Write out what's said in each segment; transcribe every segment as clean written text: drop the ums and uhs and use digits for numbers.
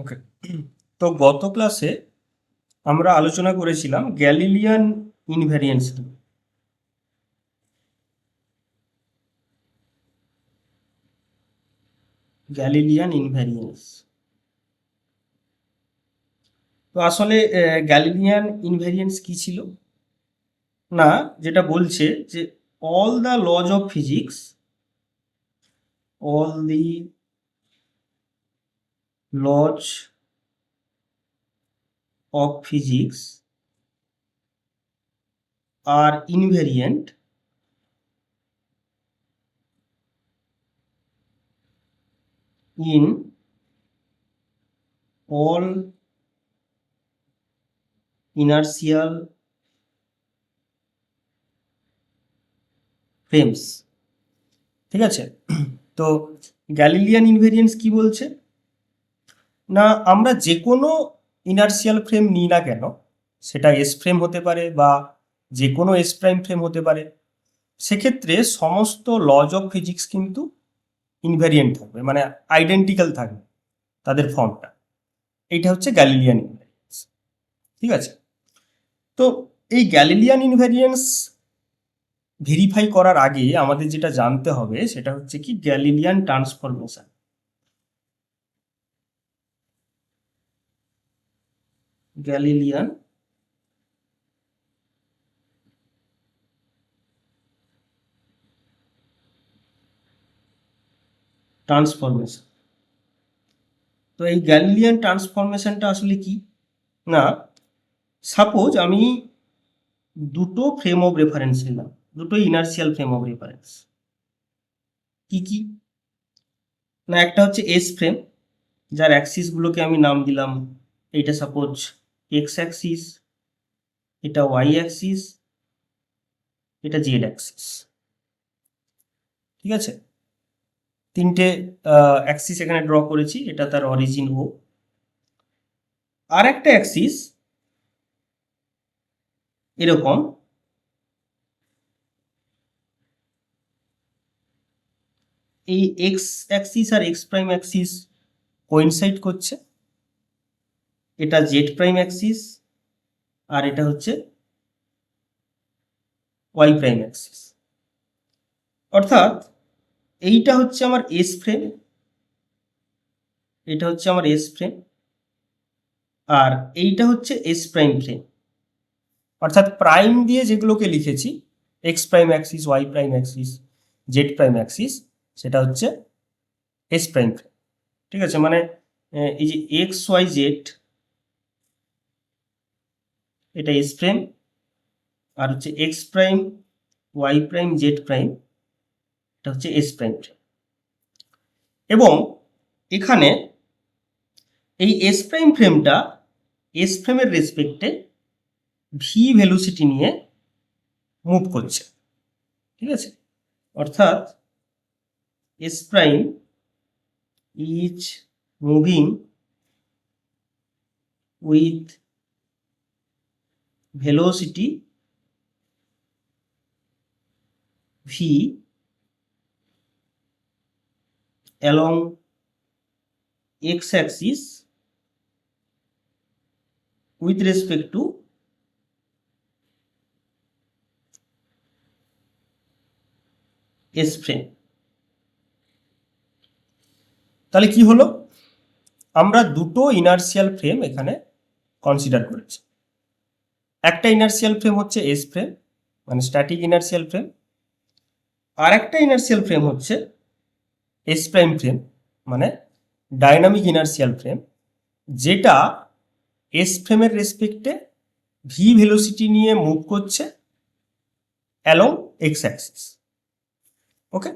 ওকে, তো গত ক্লাসে আমরা আলোচনা করেছিলাম গ্যালিলিয়ান ইনভ্যারিয়েন্স নিয়ে। গ্যালিলিয়ান ইনভ্যারিয়েন্স, তো আসলে গ্যালিলিয়ান ইনভ্যারিয়েন্স কি ছিল না, যেটা বলছে যে all the laws of physics, all the laws of physics are invariant in all inertial frames। ঠিক আছে, তো গ্যালিলিয়ান ইনভ্যারিয়েন্স কি বলছে না, আমরা যে কোনো ইনার্শিয়াল ফ্রেম নিই না কেন, সেটা এস ফ্রেম হতে পারে বা যে কোনো এস প্রাইম ফ্রেম হতে পারে, সেক্ষেত্রে সমস্ত লজ অফ ফিজিক্স কিন্তু ইনভ্যারিয়েন্ট থাকবে, মানে আইডেন্টিক্যাল থাকবে তাদের ফর্মটা। এইটা হচ্ছে গ্যালিলিয়ান ইনভ্যারিয়েন্স। ঠিক আছে, তো এই গ্যালিলিয়ান ইনভ্যারিয়েন্স ভেরিফাই করার আগে আমাদের যেটা জানতে হবে সেটা হচ্ছে কি গ্যালিলিয়ান ট্রান্সফরমেশন। গ্যালিলিয়ান ট্রান্সফরমেশন, তো এই গ্যালিলিয়ান ট্রান্সফরমেশনটা আসলে কি না, সাপোজ আমি দুটো ফ্রেম অফ রেফারেন্স নিলাম, দুটো ইনার্শিয়াল ফ্রেম অফ রেফারেন্স। কি কি না, একটা হচ্ছে এস ফ্রেম, যার অ্যাক্সিসগুলোকে আমি নাম দিলাম, এইটা সাপোজ এক্স অ্যাক্সিস, এটা ওয়াই অ্যাক্সিস, এটা জেড অ্যাক্সিস। ঠিক আছে, তিনটে অ্যাক্সিস এখানে ড্র করেছি, এটা তার অরিজিন ও। আর একটা অ্যাক্সিস এরকম, এই এক্স অ্যাক্সিস আর এক্স প্রাইম অ্যাক্সিস কোইনসাইড করছে, এটা জেড প্রাইম অ্যাক্সিস আর এটা হচ্ছে ওয়াই প্রাইম অ্যাক্সিস। অর্থাৎ এইটা হচ্ছে আমার এস ফ্রেম, এটা হচ্ছে আমার এস ফ্রেম, আর এইটা হচ্ছে এস প্রাইম ফ্রেম। অর্থাৎ প্রাইম দিয়ে যেগুলোকে লিখেছি, x prime axis, y prime axis, z prime axis, সেটা হচ্ছে এস প্রাইম ফ্রেম। ঠিক আছে, মানে এই যে এক্স ওয়াই জেড, এটা এস ফ্রেম, আর হচ্ছে x prime Y prime Z prime, এটা হচ্ছে এস প্রাইম ফ্রেম। এবং এখানে এই এস প্রাইম ফ্রেমটা এস ফ্রেমের রেসপেক্টে ভি ভেলোসিটি নিয়ে মুভ করছে। ঠিক আছে, অর্থাৎ S prime is moving with velocity V along x axis with respect to s frame। তাহলে কি হলো, আমরা দুটো ইনার্শিয়াল ফ্রেম এখানে কনসিডার করেছি। একটা ইনার্শিয়াল ফ্রেম হচ্ছে এস ফ্রেম, মানে স্ট্যাটিক ইনার্শিয়াল ফ্রেম, আর একটা ইনার্শিয়াল ফ্রেম হচ্ছে এস প্রাইম ফ্রেম, মানে ডাইনামিক ইনার্শিয়াল ফ্রেম, যেটা এস ফ্রেমের রেসপেক্টে ভি ভেলোসিটি নিয়ে মুভ করছে অ্যালং এক্স অ্যাক্সিস। ওকে,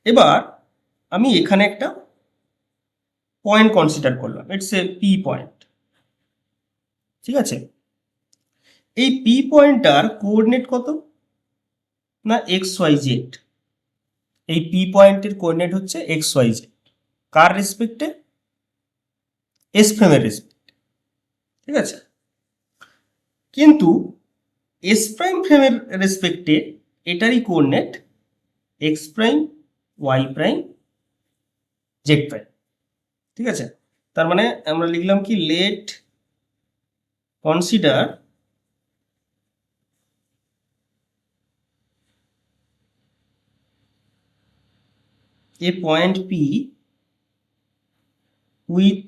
এবার আমি এখানে একটা পয়েন্ট কনসিডার করলাম, ইটস এ পি পয়েন্ট। ঠিক আছে, এই পি পয়েন্টটার কোঅর্ডিনেট কত না এক্স ওয়াই জেড। এই পি পয়েন্টের কোঅর্ডিনেট হচ্ছে এক্স ওয়াই জেড, কার রেসপেক্টে, এস ফ্রেমের রেসপেক্টে। ঠিক আছে, কিন্তু এস প্রাইম ফ্রেমের রেসপেক্টে এটারই coordinate x prime Y prime Z prime. ঠিক আছে, তার মানে আমরা লিখলাম কি let consider a point P with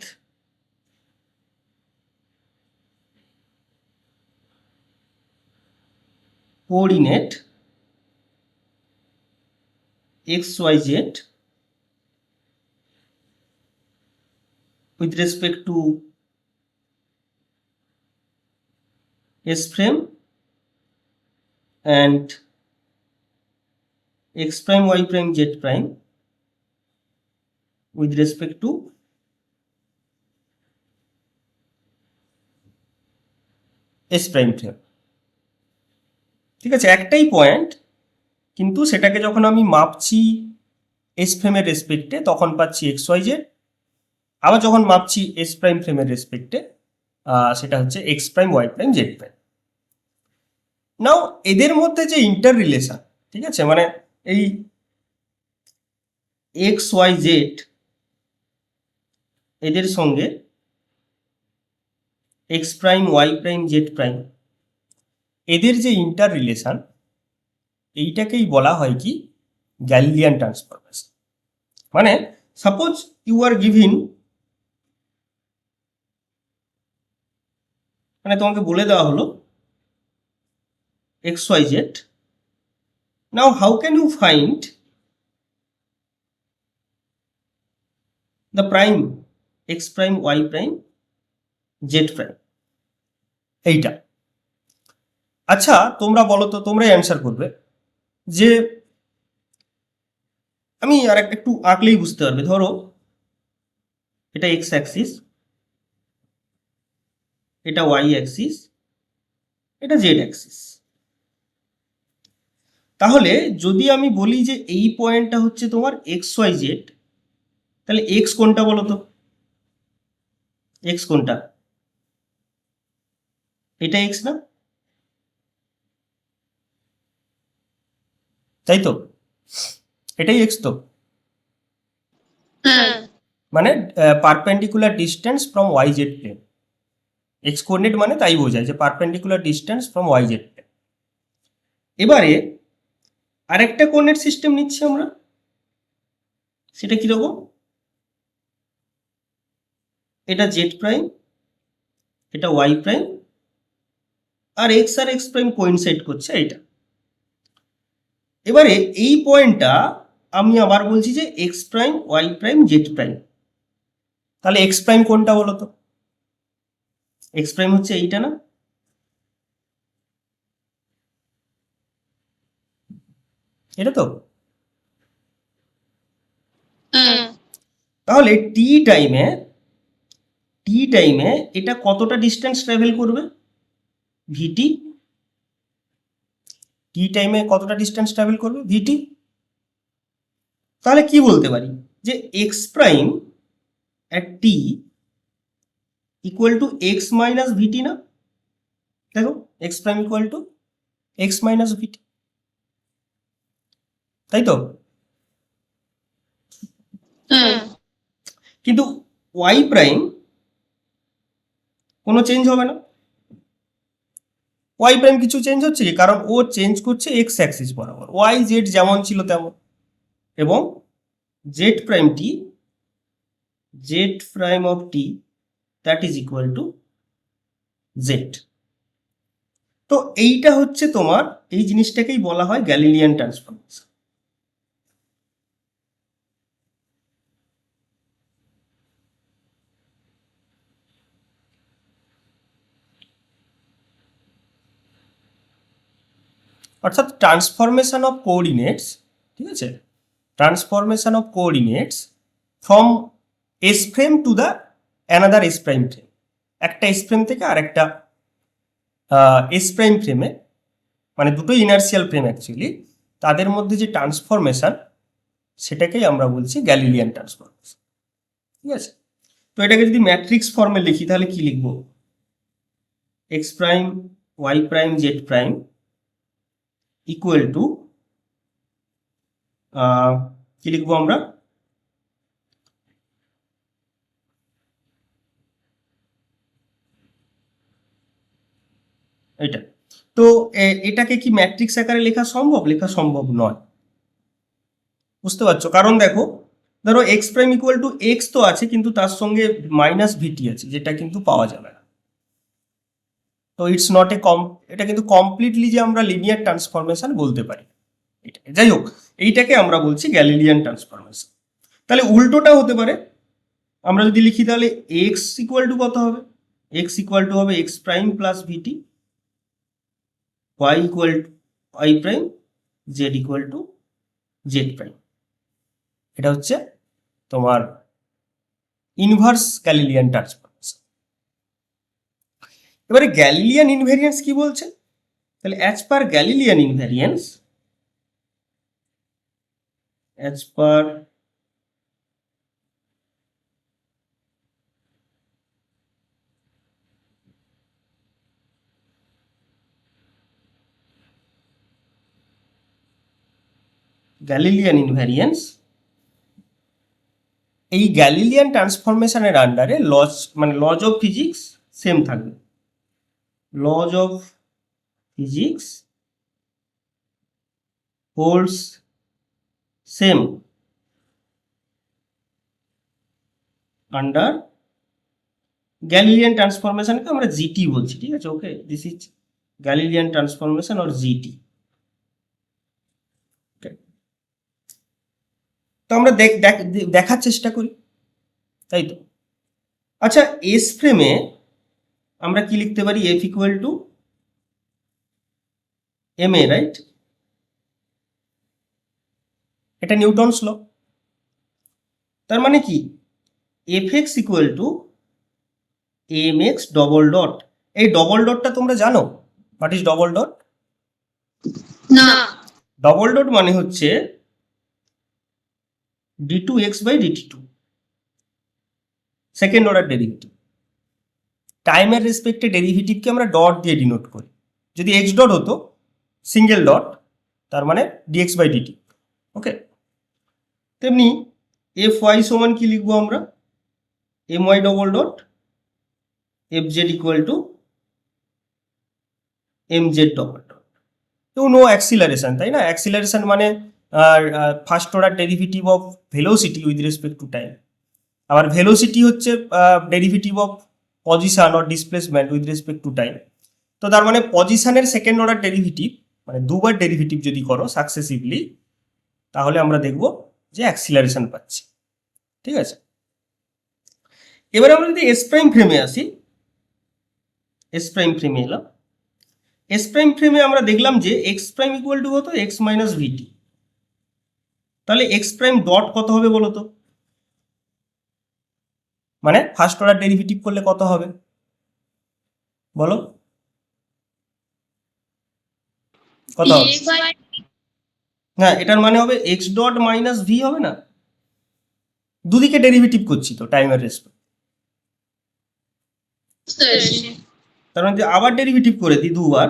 coordinate xyz with respect to S frame and x prime y prime z prime with respect to S prime frame। ঠিক আছে, একটাই পয়েন্ট, কিন্তু সেটাকে যখন আমি মাপছি এস ফ্রেমের রেসপেক্টে তখন পাচ্ছি এক্স ওয়াই জেড, আবার যখন মাপছি এস প্রাইম ফ্রেমের রেসপেক্টে সেটা হচ্ছে x prime Y prime Z prime. Now এদের মধ্যে যে ইন্টার রিলেশন, ঠিক আছে, মানে এই এক্স ওয়াই জেড এদের সঙ্গে X prime Y prime Z prime এদের যে ইন্টার রিলেশন, এইটাকেই বলা হয় কি গ্যালিলিয়ান ট্রান্সফরমেশন। মানে সাপোজ ইউ আর গিভিন, মানে তোমাকে বলে দেওয়া হলো X Y Z, now how can you find the prime X prime Y prime Z prime, এইটা। আচ্ছা তোমরা বলো তো, তোমরাই অ্যান্সার করবে যে আমি আর একটু আঁকলেই বুঝতে পারবে। ধরো এটা এক্স অ্যাক্সিস, এটা ওয়াই অ্যাক্সিস, এটা জেড অ্যাক্সিস। তাহলে যদি আমি বলি যে এই পয়েন্টটা হচ্ছে তোমার এক্স ওয়াই জেড, তাহলে এক্স কোনটা বলো তো? এক্স কোনটা? এটা এক্স না? তাই তো, এটাই এক্স তো, মানে perpendicular distance from Y Z plane. X coordinate মানে তাই বোঝায় যে perpendicular distance from Y Z plane. এবারে আরেকটা কোঅর্ডিনেট সিস্টেম নিচ্ছি আমরা, সেটা কিরকম? এটা জেড প্রাইম, এটা ওয়াই প্রাইম, আর এক্স প্রাইম কোইনসাইড করছে এইটা। এবারে এই পয়েন্টটা আমি আবার বলছি যে x prime Y prime Z prime. তাহলে এক্স প্রাইম কোনটা বলো তো? এক্স প্রাইম হচ্ছে এইটা না? এটা তো। তাহলে টি টাইমে এটা কতটা ডিস্টেন্স ট্রাভেল করবে? ভিটি। টি টাইমে কতটা ডিস্টেন্স ট্রাভেল করবে? ভিটি। তাহলে কি বলতে পারি যে x prime at t equal to x minus vt না? দেখো x prime equal to x minus vt, তাই তো। কিন্তু ওয়াই প্রাইম কোনো চেঞ্জ হবে না। ওয়াই প্রাইম কিছু চেঞ্জ হচ্ছে কি? কারণ ও চেঞ্জ করছে এক্স অ্যাক্সিস বরাবর, ওয়াই জেড যেমন ছিল তেমন, এবং Z prime T, Z prime of T that is equal to Z. তো এইটা হচ্ছে তোমার, এই জিনিসটাকেই বলা হয় গ্যালিলিয়ান ট্রান্সফরমেশন। অর্থাৎ ট্রান্সফরমেশন অফ কোঅর্ডিনেটস, ঠিক আছে, transformation of coordinates from S frame to the another S prime frame. একটা এস ফ্রেম থেকে আর একটা এস প্রাইম ফ্রেমে, মানে দুটো ইনার্সিয়াল ফ্রেম অ্যাকচুয়ালি, তাদের মধ্যে যে ট্রান্সফরমেশন সেটাকেই আমরা বলছি গ্যালিলিয়ান ট্রান্সফরমেশন। ঠিক আছে, তো এটাকে যদি ম্যাট্রিক্স ফর্মে লিখি তাহলে কি লিখবো? X prime Y prime Z prime equal to কি লিখবো আমরা? এটা তো এটাকে কি ম্যাট্রিক্স আকারে লেখা সম্ভব? লেখা সম্ভব নয়, বুঝতে পারছো? কারণ দেখো, ধরো x prime equal to x তো আছে, কিন্তু তার সঙ্গে মাইনাস ভিটি আছে, যেটা কিন্তু পাওয়া যাবে না। তো ইটস নট এ এটা কিন্তু কমপ্লিটলি যে আমরা লিনিয়ার ট্রান্সফরমেশন বলতে পারি এটাকে। যাই হোক, এইটাকে আমরা বলছি গ্যালিলিয়ান ট্রান্সফরমেশন। তাহলে উল্টোটা হতে পারে, আমরা যদি লিখি তাহলে এক্স ইকুয়াল টু কত হবে? এক্স ইকুয়াল টু হবে x prime plus vt, y equal to y prime, z equal to z prime. এটা হচ্ছে তোমার ইনভার্স গ্যালিলিয়ান ট্রান্সফরমেশন। এবারে গ্যালিলিয়ান ইনভ্যারিয়েন্স কি বলছে? তাহলে as per Galilean invariance, as per Galilean invariance, এই গ্যালিলিয়ান ট্রান্সফরমেশনের আন্ডারে লজ, মানে লজ অফ ফিজিক্স সেম থাকবে। Laws of physics holds same under Galilean ট্রান্সফরমেশনকে আমরা জিটি বলছি, ঠিক আছে? Okay, this is Galilean transformation or GT. তো আমরা দেখার চেষ্টা করি, তাই তো? আচ্ছা, এস ফ্রেমে আমরা কি লিখতে পারি? F equal to M A, right? এটা নিউটনস ল। তার মানে কি? F x equal to M x double dot. এই ডবল ডটটা তোমরা জানো? What is double dot? না। ডবল ডট মানে হচ্ছে D two X by DT two, second order derivative. টাইমের রেসপেক্টে ডেরিভেটিভকে আমরা ডট দিয়ে ডিনোট করি। যদি এক্স ডট হতো সিঙ্গেল ডট, তার মানে ডিএক্স বাই ডিটি। ওকে, তেমনি এফ ওয়াই সমান কি লিখবো আমরা? M Y double dot F Z equal to M Z double dot. তো নো অ্যাক্সিলারেশন, তাই না? অ্যাক্সিলারেশন মানে first order derivative of velocity with respect to time. আবার ভেলোসিটি হচ্ছে derivative of position or displacement with respect to time. তো তার মানে পজিশনের সেকেন্ড অর্ডার ডেরিভেটিভ, মানে দুবার ডেরিভেটিভ যদি করো সাকসেসিভলি, তাহলে আমরা দেখব যে অ্যাক্সিলারেশন পাচ্ছি, ঠিক আছে? এবার আমরা যদি এস প্রাইম ফ্রেমে আসি, এস প্রাইম ফ্রেমে এলাম। এস প্রাইম ফ্রেমে আমরা দেখলাম যে এক্স প্রাইম ইকুয়াল টু কত? এক্স মাইনাস ভিটি। তাহলে এক্স প্রাইম ডট কত হবে বলো তো? মানে ফার্স্ট অর্ডার ডেরিভেটিভ করলে কত হবে বলো? কত হবে? হ্যাঁ, এটার মানে হবে এক্স ডট মাইনাস ভি, হবে না? দুদিকে ডেরিভেটিভ করছি তো টাইমের রেসপেক্ট। তার মানে যদি আবার ডেরিভেটিভ করে দিই দুবার,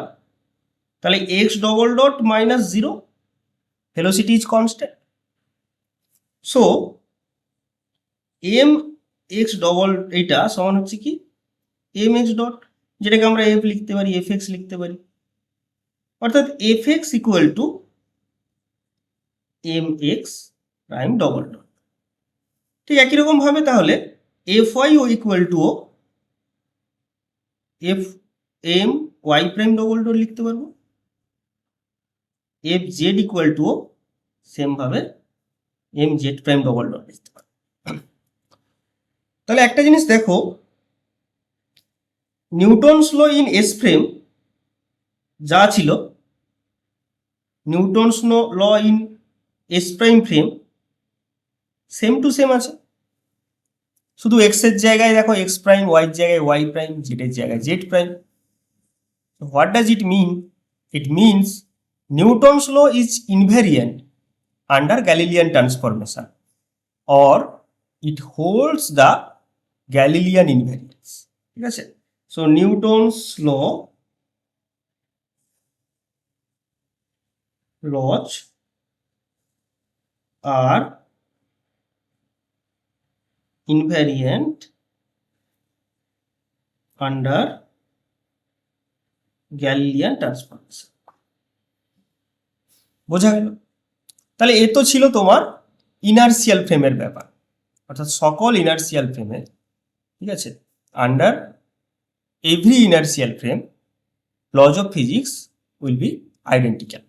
তাহলে X double dot minus zero, velocity is constant. So M x double এইটা সমান হচ্ছে কি? এম এক্স ডট, যেটাকে আমরা এফ লিখতে পারি, এফ এক্স লিখতে পারি। অর্থাৎ f x equal to M x prime double dot. ঠিক একই রকম ভাবে তাহলে এফ ওয়াই ও ইকুয়াল টু ও f m Y prime double dot লিখতে পারবো। এফ জেড ইকুয়াল টু ও সেম ভাবে m z prime double dot লিখতে পারবো। তাহলে একটা জিনিস দেখো, Newton's law in s frame যা ছিল, Newton's law in s prime frame same to same আছে। শুধু এক্স এর জায়গায় দেখো এক্স প্রাইম, ওয়াই এর জায়গায় ওয়াই প্রাইম, জেড এর জায়গায় z prime. What does it mean? It means Newton's law is invariant under Galilean transformation, or it holds the Galilean invariance, ঠিক আছে? So Newton's laws are invariant under Galilean transformation. বোঝা গেল? তাহলে এ তো ছিল তোমার ইনার্সিয়াল ফ্রেমের ব্যাপার, অর্থাৎ সকল ইনার্সিয়াল ফ্রেমে, ঠিক আছে, under every inertial frame lodge of physics will be identical.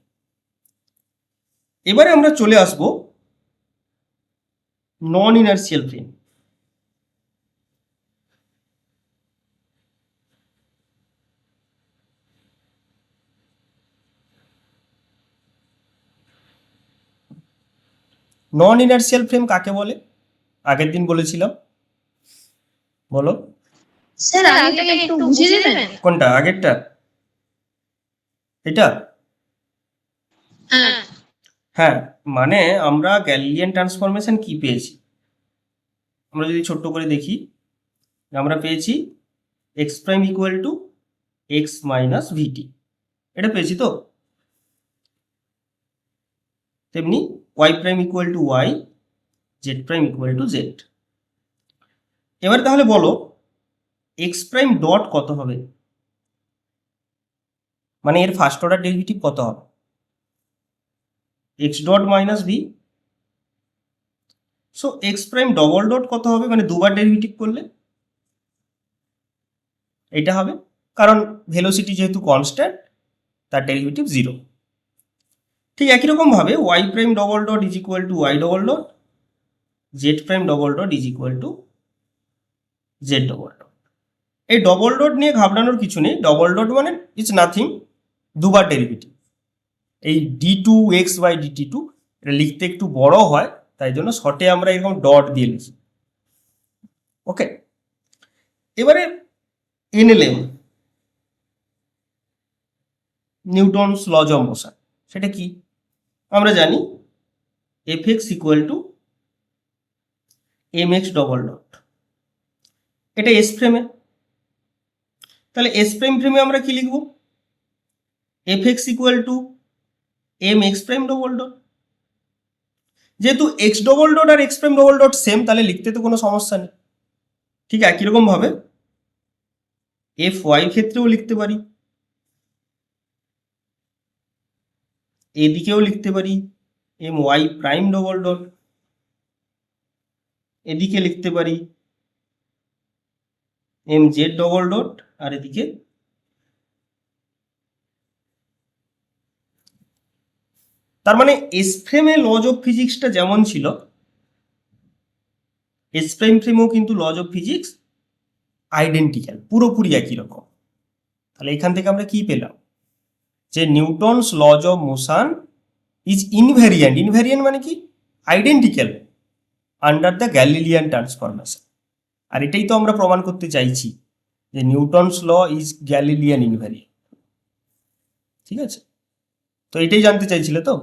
এবারে আমরা চলে আসব নন ইনার্সিয়াল ফ্রেম। নন ইনার্সিয়াল ফ্রেম কাকে বলে? আগের দিন বলেছিলাম, বলো। স্যার আগেটাকে একটু বুঝিয়ে দেবেন? কোনটা? আগেরটা? এটা? হ্যাঁ। হ্যাঁ, মানে আমরা গ্যালিলিয়ান ট্রান্সফরমেশন কি পেয়েছি, আমরা যদি ছোট্ট করে দেখি, আমরা পেয়েছি x prime equal to x minus vt, এটা পেয়েছি তো। তেমনি y prime equal to y, z prime equal to z. এবার তাহলে বলো এক্স প্রাইম ডট কত হবে, মানে এর ফার্স্ট অর্ডার ডেরিভেটিভ কত হবে? X dot minus V. So x prime double dot কত হবে, মানে দুবার ডেরিভেটিভ করলে এটা হবে, কারণ ভেলোসিটি যেহেতু কনস্ট্যান্ট তার ডেরিভেটিভ 0। ঠিক একই রকম ভাবে Y prime double dot is equal to Y double dot, Z prime double dot is equal to Z double dot. এই ডবল ডট নিয়ে ঘাবড়ানোর কিছু নেই, ডবল ডট মানে ইটস নাথিং, দুবার ডেরিভেটিভ। এই D two X by DT two এটা লিখতে একটু বড় হয়, তাই জন্য শর্টে আমরা এরকম ডট দিয়ে লিখি। ওকে, এবারে NLM, Newton's laws of motion, সেটা কি আমরা জানি, f x equal to M x double dot. এটা এস ফ্রেমে, তাহলে এস প্রাইম ফ্রেমে আমরা কি লিখব? F x equal to M x prime double dot. যেহেতু এক্স ডবল ডট আর x prime double dot same, তাহলে লিখতে তো কোনো সমস্যা নেই। ঠিক একই রকম ভাবে এফ ওয়াই ক্ষেত্রেও লিখতে পারি, এদিকেও লিখতে পারি M Y prime double dot, এদিকে লিখতে পারি এম জেড ডবল ডট, আর এদিকে তার মানে এস ফ্রেমে লজ অফ ফিজিক্সটা যেমন ছিল, এস প্রাইম ফ্রেমেও কিন্তু লজ অফ ফিজিক্স আইডেন্টিক্যাল, পুরোপুরি একই রকম। তাহলে এখান থেকে আমরা কি পেলাম, যে Newton's laws of motion is invariant, invariant মানে কি, identical under the Galilean transformation. আর এটাই তো আমরা প্রমাণ করতে চাইছি, যে Newton's law is Galilean invariant. ঠিক আছে, তো এটাই জানতে চাইছিলে তো?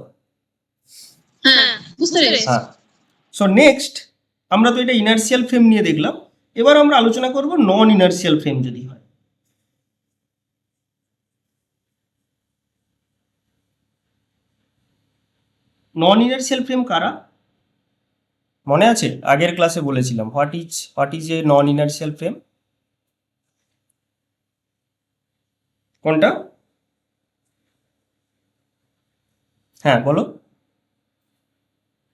হ্যাঁ, বুঝতে পেরেছি। হ্যাঁ। সো নেক্সট, আমরা তো এটা ইনার্সিয়াল ফ্রেম নিয়ে দেখলাম, এবার আমরা আলোচনা করব নন ইনার্সিয়াল ফ্রেম যদি হয়। নন ইনার্সিয়াল ফ্রেম কারা, মনে আছে? আগের ক্লাসে বলেছিলাম what is a non inertial frame. কোনটা? হ্যাঁ বলো।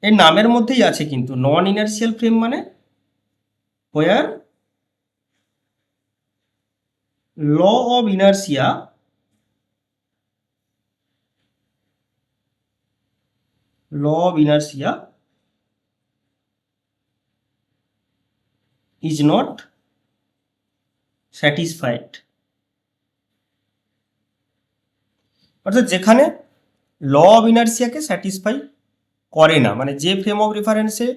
এর নামের মধ্যেই আছে কিন্তু, নন ইনার্সিয়াল ফ্রেম মানে where law of inertia is not satisfied, অর্থাৎ যেখানে ল অফ ইনার্সিয়াকে স্যাটিসফাই করে না, মানে যে ফ্রেম অফ রেফারেন্সে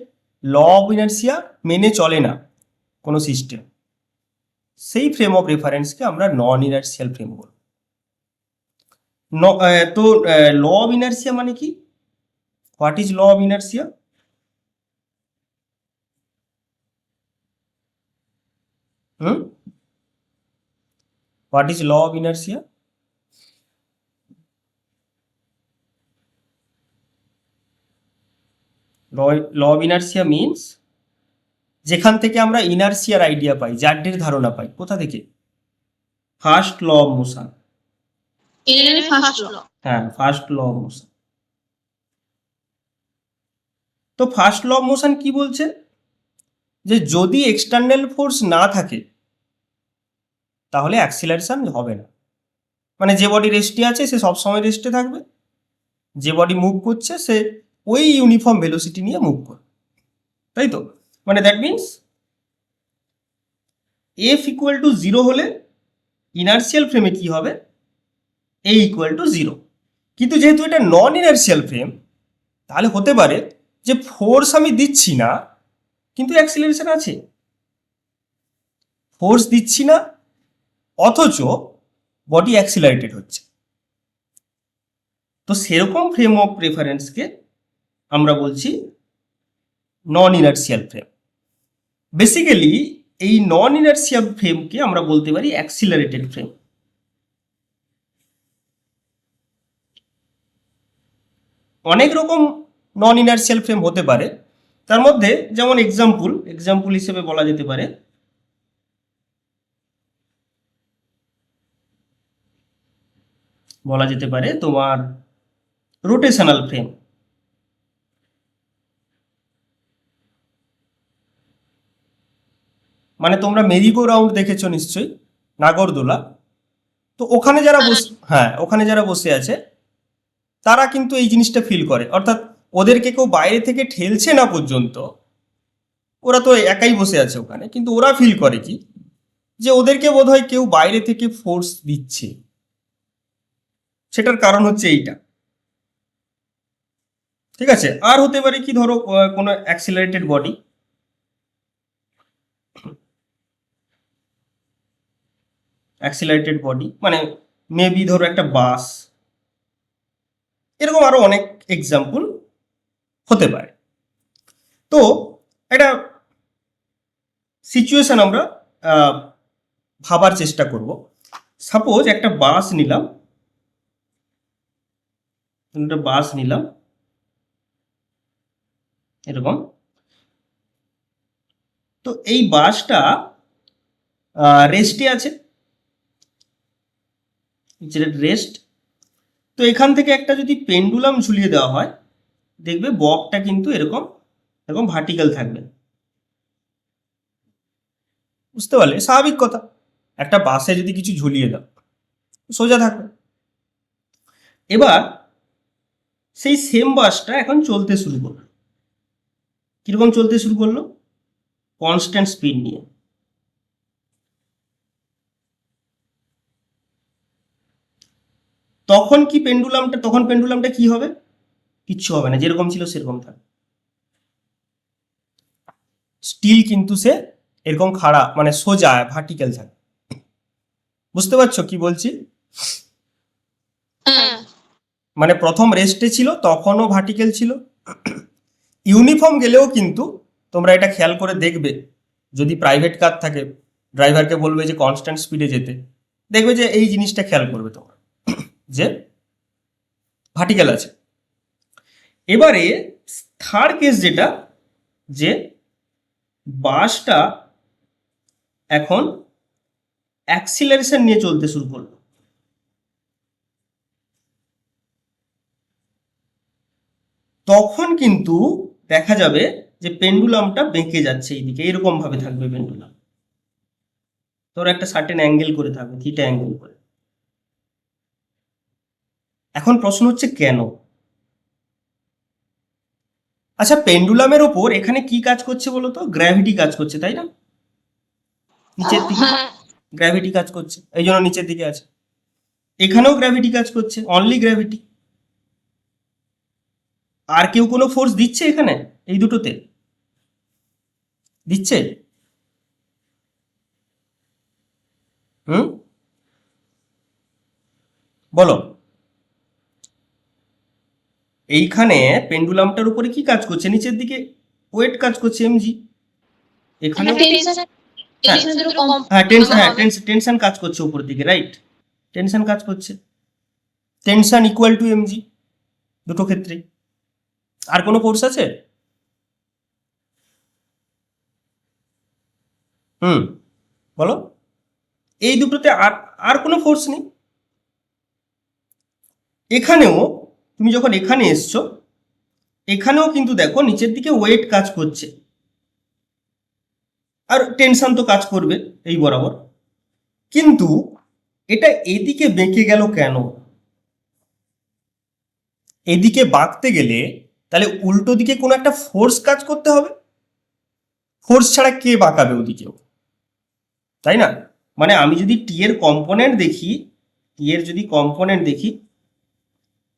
ল অফ ইনার্সিয়া মেনে চলে না কোনো সিস্টেম, সেই ফ্রেম অফ রেফারেন্সকে আমরা নন ইনার্সিয়াল ফ্রেম বলব। তো ল অফ ইনার্সিয়া মানে কি, what is law of inertia? What is law of inertia? Law of inertia means যেখান থেকে আমরা ইনার্সিয়ার আইডিয়া পাই, জাড্ডের ধারণা পাই, কোথা থেকে? First law of motion. এর ফার্স্ট ল। হ্যাঁ, ফার্স্ট ল অফ মোশন। তো ফার্স্ট ল অফ মোশন কি বলছে, যে যদি এক্সটার্নাল ফোর্স না থাকে তাহলে অ্যাক্সিলারেশন হবে না। মানে যে বডি রেস্টে আছে সে সবসময় রেস্টে থাকবে, যে বডি মুভ করছে সে ওই ইউনিফর্ম ভেলোসিটি নিয়ে মুভ করবে, তাই তো? মানে that means F equal two zero হলে ইনার্সিয়াল ফ্রেমে কি হবে, এ ইকুয়াল টু জিরো। কিন্তু যেহেতু এটা নন ইনার্সিয়াল ফ্রেম, তাহলে হতে পারে যে ফোর্স আমি দিচ্ছি না কিন্তু অ্যাক্সিলারেশন আছে, ফোর্স দিচ্ছি না অথচ বডি অ্যাক্সিলারেটেড হচ্ছে। তো সেরকম ফ্রেম অফ রেফারেন্সকে আমরা বলছি নন ইনার্সিয়াল ফ্রেম। বেসিক্যালি এই নন ইনার্সিয়াল ফ্রেমকে আমরা বলতে পারি অ্যাক্সিলারেটেড ফ্রেম। অনেক রকম নন ইনার্সিয়াল ফ্রেম হতে পারে, তার মধ্যে যেমন এক্সাম্পল হিসেবে বলা যেতে পারে তোমার রোটেশনাল ফ্রেম। মানে তোমরা মেরিগো রাউন্ড দেখেছো নিশ্চয়ই, নাগরদোলা। তো ওখানে যারা বসে আছে তারা কিন্তু এই জিনিসটা ফিল করে, অর্থাৎ ওদেরকে কেউ বাইরে থেকে ঠেলছে না পর্যন্ত, ওরা তো একাই বসে আছে ওখানে, কিন্তু ওরা ফিল করে কি, যে ওদেরকে বোধহয় কেউ বাইরে থেকে ফোর্স দিচ্ছে। সেটার কারণ হচ্ছে এইটা, ঠিক আছে? আর হতে পারে কি, ধরো কোনো অ্যাক্সিলারেটেড বডি, মানে মেবি ধরো একটা বাস, এরকম আরো অনেক এক্সাম্পল হতে পারে। তো একটা সিচুয়েশন আমরা ভাবার চেষ্টা করব। সাপোজ একটা বাস নিলাম, এরকম। তো এই বাসটা রেস্টে আছে, রেস্ট। তো এখান থেকে একটা যদি পেন্ডুলাম ঝুলিয়ে দেওয়া হয়, দেখবে বকটা কিন্তু এরকম এরকম ভার্টিক্যাল থাকবে। বুঝতে পারলে? স্বাভাবিক কথা, একটা বাসে যদি কিছু ঝুলিয়ে দাও সোজা থাকবে। এবার সেই সেম বাসটা এখন চলতে শুরু করলো। কিরকম চলতে শুরু করলো? কনস্ট্যান্ট স্পিড নিয়ে। তখন পেন্ডুলামটা কি হবে? কিচ্ছু হবে না, যেরকম ছিল সেরকম থাকবে। স্টিল কিন্তু সে এরকম খাড়া, মানে সোজা ভার্টিক্যাল থাকে। বুঝতে পারছো কি বলছি? মানে প্রথম রেস্টে ছিল তখনও ভার্টিক্যাল ছিল, ইউনিফর্ম গেলেও কিন্তু তোমরা এটা খেয়াল করে দেখবে, যদি প্রাইভেট কার থাকে ড্রাইভারকে বলবে যে কনস্ট্যান্ট স্পিডে যেতে, দেখবে যে এই জিনিসটা খেয়াল করবে তোমরা, যে ভার্টিক্যাল আছে। এবারে থার্ড কেস যেটা, যে বাসটা এখন অ্যাক্সিলারেশন নিয়ে চলতে শুরু করলো। তখন কিন্তু দেখা যাবে যে পেন্ডুলামটা বেঁকে যাচ্ছে এইদিকে, এরকম ভাবে থাকবে পেন্ডুলাম। তোর একটা সার্টেন অ্যাঙ্গেল করে থাকবে, থিটা অ্যাঙ্গেল করে। এখন প্রশ্ন হচ্ছে কেন? আচ্ছা, পেন্ডুলামের ওপর এখানে কি কাজ করছে বলো তো? গ্র্যাভিটি কাজ করছে, তাই না? নিচের দিকে গ্র্যাভিটি কাজ করছে, এই জন্য নিচের দিকে আছে। এখানেও গ্র্যাভিটি কাজ করছে, অনলি গ্র্যাভিটি। আর কেউ কোনো ফোর্স দিচ্ছে এখানে? এই দুটোতে দিচ্ছে? হুম, বলো। এইখানে পেন্ডুলামটার উপরে কি কাজ করছে? নিচের দিকে ওয়েট কাজ করছে, এমজি। এখানে টেনশন কাজ করছে উপর দিকে, রাইট? টেনশন কাজ করছে, টেনশন ইকুয়াল টু এমজি দুটো ক্ষেত্রে। আর কোনো ফোর্স আছে? হুম, বলো। এই দুটোতে আর আর কোনো ফোর্স নেই। এখানেও তুমি যখন এখানে এসছো, এখানেও কিন্তু দেখো নিচের দিকে ওয়েট কাজ করছে, আর টেনশন তো কাজ করবে এই বরাবর। কিন্তু এটা এদিকে বেঁকে গেল কেন? এদিকে বাঁকতে গেলে তাহলে উল্টো দিকে কোনো একটা ফোর্স কাজ করতে হবে। ফোর্স ছাড়া কে বাঁকাবে ওদিকেও, তাই না? মানে আমি যদি টি এর কম্পোনেন্ট দেখি,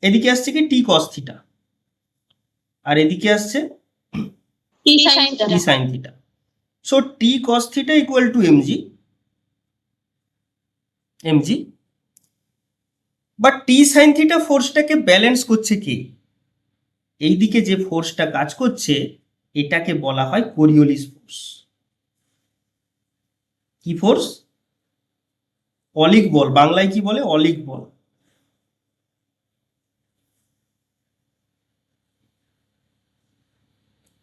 এদিকে আসছে কি টি কস থিটা, আর এদিকে আসছে t sine t sine theta. So t cos theta equal to mg, বা টি সাইন থিটা ফোর্সটাকে ব্যালেন্স করছে কে? এইদিকে যে ফোর্সটা কাজ করছে এটাকে বলা হয় কোরিওলিস ফোর্স। কি ফোর্স? অলিক বল, বাংলায় কি বলে? অলিক বল।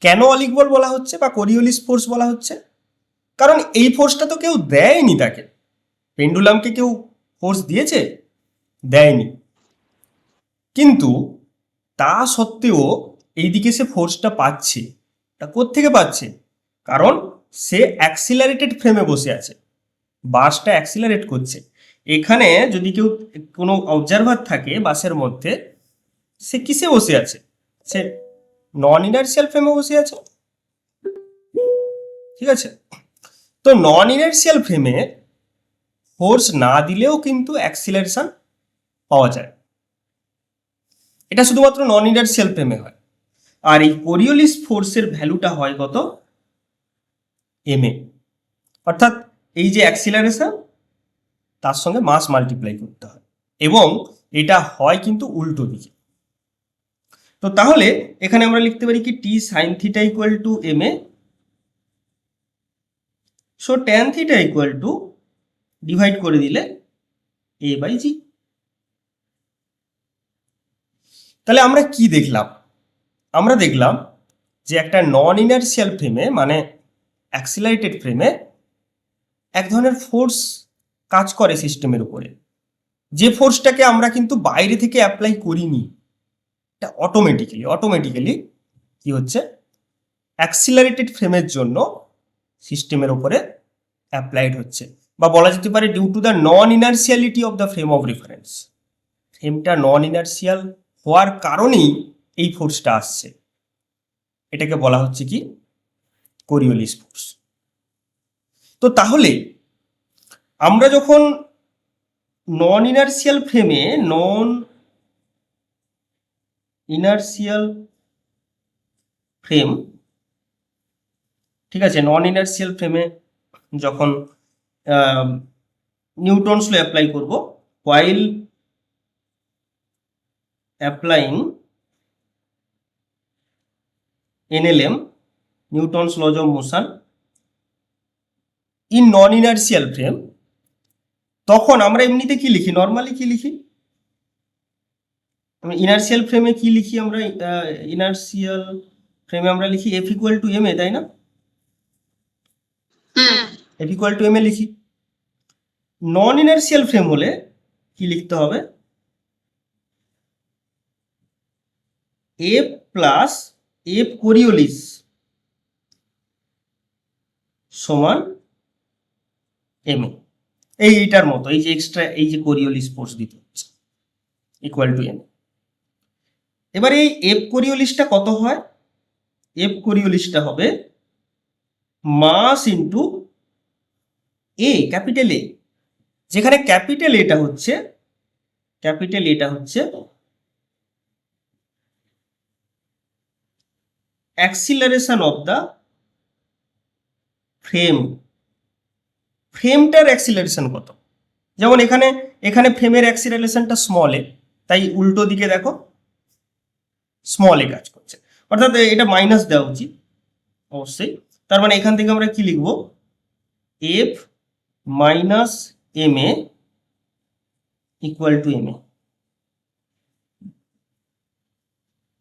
কেন অলিক বল বলা হচ্ছে বা কোরিওলিস ফোর্স বলা হচ্ছে? কারণ এই ফোর্সটা তো কেউ দেয়নি তাকে। পেন্ডুলামকে কেউ ফোর্স দিয়েছে? দেয়নি। কিন্তু তা সত্ত্বেও এইদিকে সে ফোর্সটা পাচ্ছে। তা কোত্থেকে পাচ্ছে? কারণ সে অ্যাক্সিলারেটেড ফ্রেমে বসে আছে, বাসটা অ্যাক্সিলারেট করছে। এখানে যদি কেউ কোনো অবজারভার থাকে বাসের মধ্যে, সে কিসে বসে আছে? সে নন ইনার্সিয়াল ফ্রেমে বসে আছে, ঠিক আছে? তো নন ইনার্সিয়াল ফ্রেমে ফোর্স না দিলেও কিন্তু অ্যাক্সিলারেশন পাওয়া যায়। এটা শুধুমাত্র নন ইনার্সিয়াল ফ্রেমে হয়। আর এই কোরিওলিস ফোর্সের ভ্যালুটা হয় কত? M A. অর্থাৎ এই যে অ্যাক্সিলারেশন তার সঙ্গে মাস মাল্টিপ্লাই করতে হয়, এবং এটা হয় কিন্তু উল্টো দিকে। তো তাহলে এখানে আমরা লিখতে পারি কি t sine theta equal to M a, so tan theta equal to divide করে দিলে এ বাই জি। তাহলে আমরা কি দেখলাম? আমরা দেখলাম যে একটা নন ইনার্সিয়াল ফ্রেমে, মানে অ্যাক্সিলারেটেড ফ্রেমে, এক ধরনের ফোর্স কাজ করে সিস্টেমের উপরে, যে ফোর্সটাকে আমরা কিন্তু বাইরে থেকে অ্যাপ্লাই করিনি। এটা অটোমেটিক্যালি কি হচ্ছে? অ্যাক্সিলারেটেড ফ্রেমের জন্য সিস্টেমের উপরে অ্যাপ্লাইড হচ্ছে, বা বলা যেতে পারে due to the non inertiality of the frame of reference. ফ্রেমটা নন ইনার্সিয়াল হওয়ার কারণেই এই ফোর্সটা আসছে। এটাকে বলা হচ্ছে কি কোরিওলিস ফোর্স। তো তাহলে আমরা যখন নন ইনার্সিয়াল ফ্রেম, ঠিক আছে, নন ইনার্সিয়াল ফ্রেমে যখন নিউটনস ল অ্যাপ্লাই করব, while applying NLM, Newton's laws of motion, in non inertial frame, তখন আমরা এমনিতে কি লিখি? নর্মালি কি লিখি? ইনার্সিয়াল ফ্রেমে কি লিখি আমরা? ইনার্সিয়াল ফ্রেমে আমরা লিখি F equal to M A, তাই না? F equal to M A লিখি। নন ইনার্সিয়াল ফ্রেম হলে কি লিখতে হবে? F প্লাস F কোরিওলিস সমান এম এ। এইটার মতো, এই যে এক্সট্রা এই যে কোরিওলিস ফোর্স দিতে হচ্ছে ইকুয়াল টু এম। এবার এই এফ কোরিওলিসটা কত হয়? এফ কোরিওলিসটা হবে mass into A, capital A, যেখানে ক্যাপিটাল এটা হচ্ছে অ্যাক্সিলারেশন অফ দ্য ফ্রেমটার অ্যাক্সিলারেশন কত? যেমন এখানে ফ্রেমের অ্যাক্সিলারেশনটা স্মল এ, তাই উল্টো দিকে দেখো স্মল এ কাজ করছে, অর্থাৎ এটা মাইনাস দেওয়া উচিত অবশ্যই। তার মানে এখান থেকে আমরা কি লিখব? F minus m a equal to M a.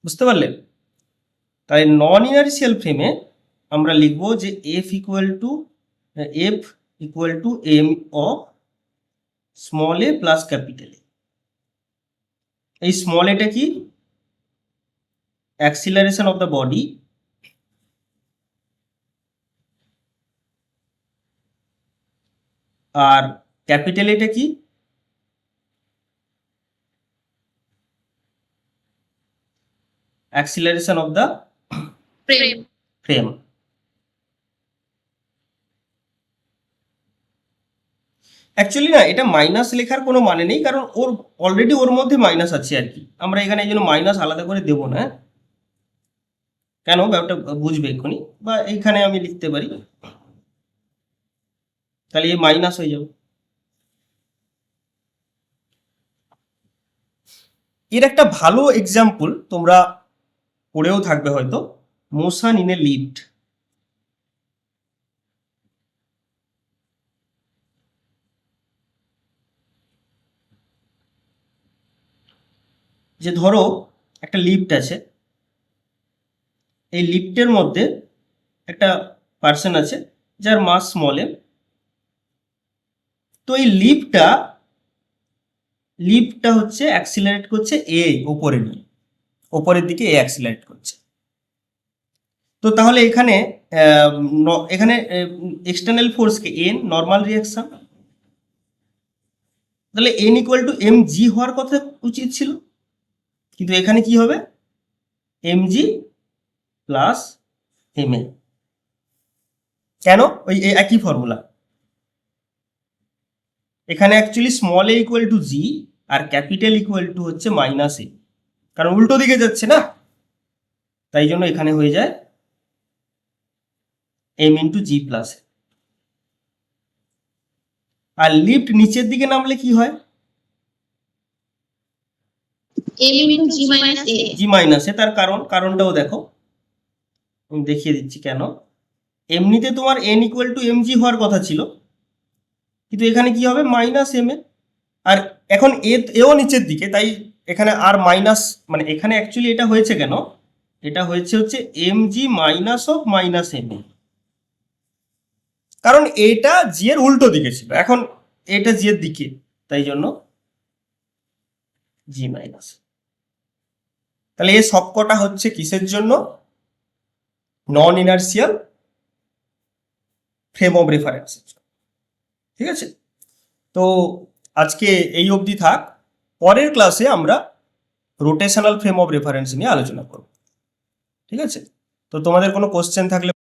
বুঝতে পারলেন? তাই নন ইনার্সিয়াল ফ্রেমে আমরা লিখব যে f equal to m of small a plus capital a. এই স্মল এটা কি অ্যাক্সিলারেশন অফ দ্য বডি, আর ক্যাপিটাল এটা কি acceleration of the frame. Frame. Actually না এটা মাইনাস লেখার কোনো মানে নেই, কারণ ওর অলরেডি ওর মধ্যে মাইনাস আছে আর কি, আমরা এখানে এই জন্য মাইনাস আলাদা করে দেবো না। কেন ব্যাপারটা বুঝবে এক্ষুনি, বা এইখানে আমি লিখতে পারি, তাহলে এই মাইনাস হয়ে যাবে। এর একটা ভালো এক্সাম্পল তোমরা পড়েও থাকবে হয়তো, মোশন ইন এ লিফট। যে ধরো একটা লিফট আছে, এই লিফটের মধ্যে একটা পার্সন আছে যার মাস স্মল এম। তো এই লিফটটা হচ্ছে অ্যাক্সিলারেট করছে এ উপরে নিয়ে, ওপরের দিকে এ অ্যাক্সিলারেট করছে। তো তাহলে এখানে এখানে এক্সটার্নাল ফোর্সকে এন, নর্মাল রিয়াকশন, তাহলে N equal to M G হওয়ার কথা উচিত ছিল, কিন্তু এখানে কি হবে M G plus M A. কেন? ওই একই ফর্মুলা। এখানে actually small A equal to G আর ক্যাপিটাল ইকুয়াল টু হচ্ছে মাইনাস এ, কারণ উল্টো দিকে যাচ্ছে না, তাই জন্য এখানে হয়ে যায় এম ইন্টু জি প্লাস। আর লিফট নিচের দিকে নামলে কি হয়? m into g minus a। G minus a. তার কারণটাও দেখো, আমি দেখিয়ে দিচ্ছি কেন। এমনিতে তোমার n equal to M G হওয়ার কথা ছিল, কিন্তু এখানে কি হবে মাইনাস এম এ, আর এখন এও নিচের দিকে, তাই এখানে আর মাইনাস, মানে এখানে অ্যাকচুয়ালি এটা হয়েছে কেন, এটা হচ্ছে m g minus of minus m a, কারণ এটা জি এর উল্টো দিকে ছিল, এখন এটা জি এর দিকে, তাই জন্য জি মাইনাস। তাহলে এ সবকটা হচ্ছে কিসের জন্য? নন ইনার্সিয়াল ফ্রেম অফ রেফারেন্স। ঠিক আছে, তো আজকে এই অবধি থাক। পরের ক্লাসে আমরা রোটেশনাল ফ্রেম অফ রেফারেন্স নিয়ে আলোচনা করব। ঠিক আছে, তো তোমাদের কোনো কোশ্চেন থাকলে